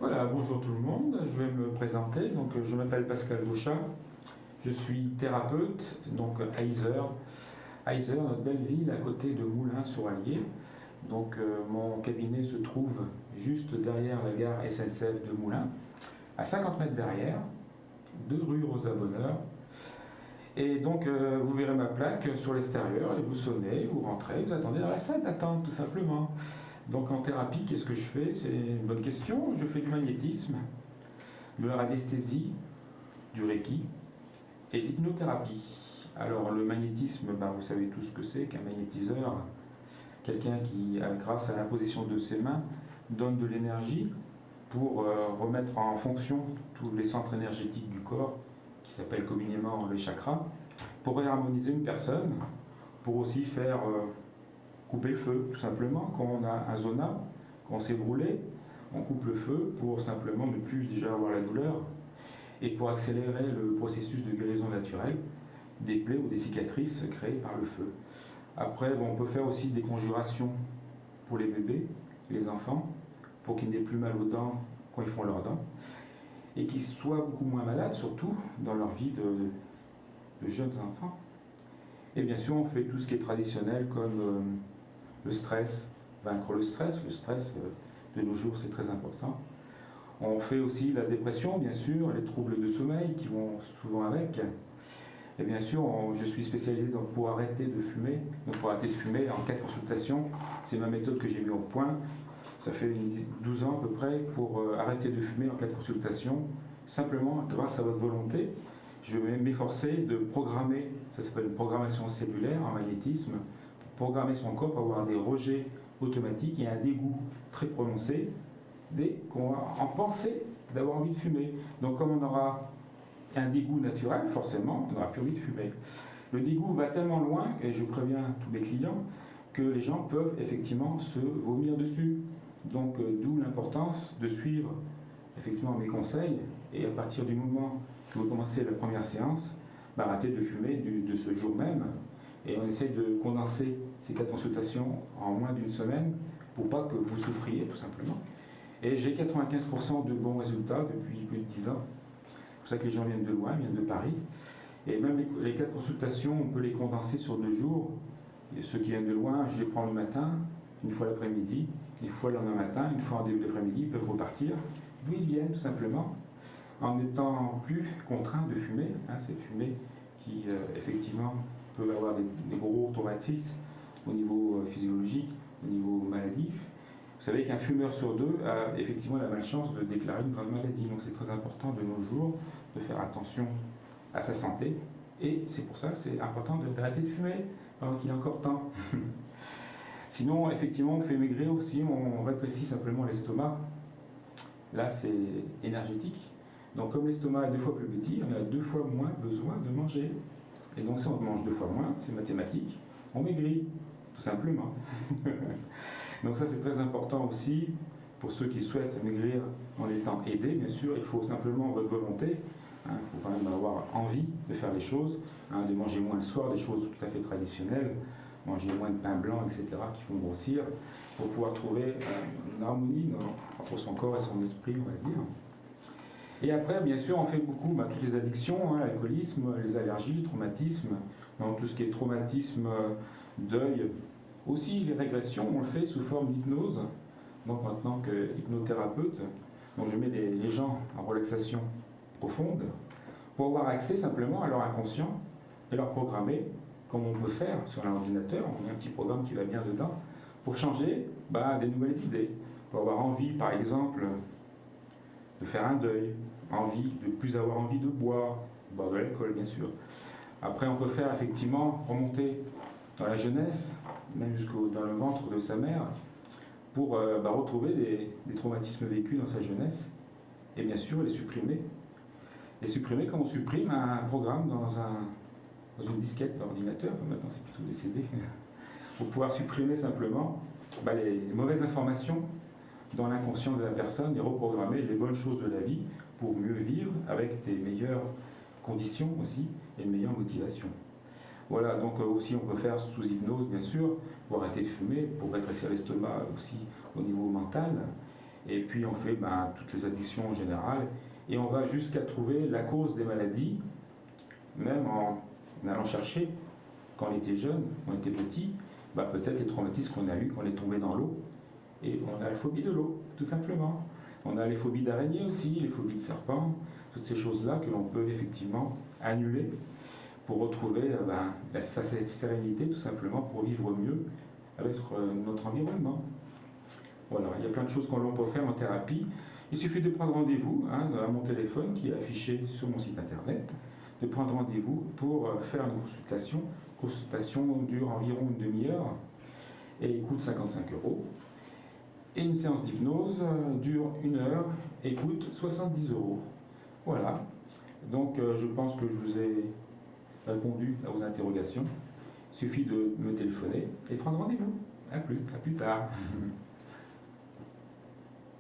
Voilà, bonjour tout le monde, je vais me présenter. Donc, je m'appelle Pascal Gauchat, je suis thérapeute donc à Yzeure. À Yzeure, notre belle ville à côté de Moulins-sur-Allier. Donc, mon cabinet se trouve juste derrière la gare SNCF de Moulins, à 50 mètres derrière, 2 rue Rosa Bonheur. Et donc, vous verrez ma plaque sur l'extérieur et vous sonnez, vous rentrez, vous attendez dans la salle d'attente tout simplement. Donc en thérapie, qu'est-ce que je fais? C'est une bonne question. Je fais du magnétisme, de la radiesthésie, du reiki et de l'hypnothérapie. Alors le magnétisme, vous savez tout ce que c'est qu'un magnétiseur, quelqu'un qui, grâce à l'imposition de ses mains, donne de l'énergie pour remettre en fonction tous les centres énergétiques du corps, qui s'appellent communément les chakras, pour réharmoniser une personne, pour aussi faire couper le feu, tout simplement. Quand on a un zona, quand on s'est brûlé, on coupe le feu pour simplement ne plus déjà avoir la douleur et pour accélérer le processus de guérison naturelle des plaies ou des cicatrices créées par le feu. Après, on peut faire aussi des conjurations pour les bébés, les enfants, pour qu'ils n'aient plus mal aux dents quand ils font leurs dents et qu'ils soient beaucoup moins malades, surtout dans leur vie de jeunes enfants. Et bien sûr, on fait tout ce qui est traditionnel comme le stress, vaincre le stress. Le stress, de nos jours, c'est très important. On fait aussi la dépression, bien sûr, les troubles de sommeil qui vont souvent avec. Et bien sûr, je suis spécialisé pour arrêter de fumer. Donc pour arrêter de fumer, en 4 consultations, c'est ma méthode que j'ai mise au point. Ça fait 12 ans à peu près pour arrêter de fumer en 4 consultations. Simplement, grâce à votre volonté, je vais m'efforcer de programmer, ça s'appelle une programmation cellulaire en magnétisme, programmer son corps pour avoir des rejets automatiques et un dégoût très prononcé dès qu'on va en penser d'avoir envie de fumer. Donc comme on aura un dégoût naturel, forcément, on n'aura plus envie de fumer. Le dégoût va tellement loin, et je préviens tous mes clients, que les gens peuvent effectivement se vomir dessus. Donc d'où l'importance de suivre effectivement mes conseils, et à partir du moment que vous commencez la première séance, arrêtez de fumer de ce jour même. Et on essaie de condenser ces 4 consultations en moins d'une semaine pour pas que vous souffriez, tout simplement. Et j'ai 95% de bons résultats depuis plus de 10 ans. C'est pour ça que les gens viennent de loin, viennent de Paris. Et même les 4 consultations, on peut les condenser sur 2 jours. Et ceux qui viennent de loin, je les prends le matin, une fois l'après-midi, une fois le lendemain matin, une fois en début d'après-midi, ils peuvent repartir d'où ils viennent, tout simplement, en n'étant plus contraints de fumer. Cette fumée qui, effectivement, peut avoir des gros traumatismes au niveau physiologique, au niveau maladif. Vous savez qu'un fumeur sur 2 a effectivement la malchance de déclarer une grave maladie. Donc c'est très important de nos jours de faire attention à sa santé. Et c'est pour ça que c'est important d'arrêter de fumer pendant qu'il est encore temps. Sinon, effectivement, on fait maigrir aussi, on rétrécit simplement l'estomac. Là, c'est énergétique. Donc comme l'estomac est 2 fois plus petit, on a 2 fois moins besoin de manger. Et donc si on mange 2 fois moins, c'est mathématique, on maigrit, tout simplement. Donc ça c'est très important aussi pour ceux qui souhaitent maigrir en étant aidés, bien sûr, il faut simplement votre volonté. Il faut quand même avoir envie de faire les choses, de manger moins le soir, des choses tout à fait traditionnelles, manger moins de pain blanc, etc., qui font grossir, pour pouvoir trouver une harmonie entre son corps et son esprit, on va dire. Et après, bien sûr, on fait beaucoup toutes les addictions, l'alcoolisme, les allergies, le traumatisme, tout ce qui est traumatisme, deuil. Aussi, les régressions, on le fait sous forme d'hypnose. Donc, maintenant que hypnothérapeute, donc je mets les gens en relaxation profonde pour avoir accès simplement à leur inconscient et leur programmer, comme on peut faire sur un ordinateur. On a un petit programme qui va bien dedans pour changer des nouvelles idées, pour avoir envie, par exemple, de faire un deuil, de plus avoir envie de boire de l'alcool bien sûr. Après on peut faire effectivement remonter dans la jeunesse, même dans le ventre de sa mère, pour retrouver des traumatismes vécus dans sa jeunesse, et bien sûr les supprimer. Les supprimer comme on supprime un programme dans une disquette d'ordinateur, maintenant c'est plutôt des CD, pour pouvoir supprimer simplement les mauvaises informations dans l'inconscient de la personne et reprogrammer les bonnes choses de la vie pour mieux vivre avec des meilleures conditions aussi et une meilleure motivation. Voilà, donc aussi on peut faire sous hypnose bien sûr, pour arrêter de fumer, pour rétrécir l'estomac aussi au niveau mental. Et puis on fait toutes les addictions en général. Et on va jusqu'à trouver la cause des maladies, même en allant chercher, quand on était jeune, quand on était petit, peut-être les traumatismes qu'on a eus quand on est tombé dans l'eau. Et on a la phobie de l'eau, tout simplement. On a les phobies d'araignées aussi, les phobies de serpents, toutes ces choses-là que l'on peut effectivement annuler pour retrouver sa sérénité, tout simplement, pour vivre mieux avec notre environnement. Voilà, il y a plein de choses qu'on peut faire en thérapie. Il suffit de prendre rendez-vous à mon téléphone qui est affiché sur mon site internet, de prendre rendez-vous pour faire une consultation. La consultation dure environ une demi-heure et coûte 55 €. Et une séance d'hypnose dure 1 heure et coûte 70 €. Voilà. Donc je pense que je vous ai répondu à vos interrogations. Il suffit de me téléphoner et prendre rendez-vous. À plus tard.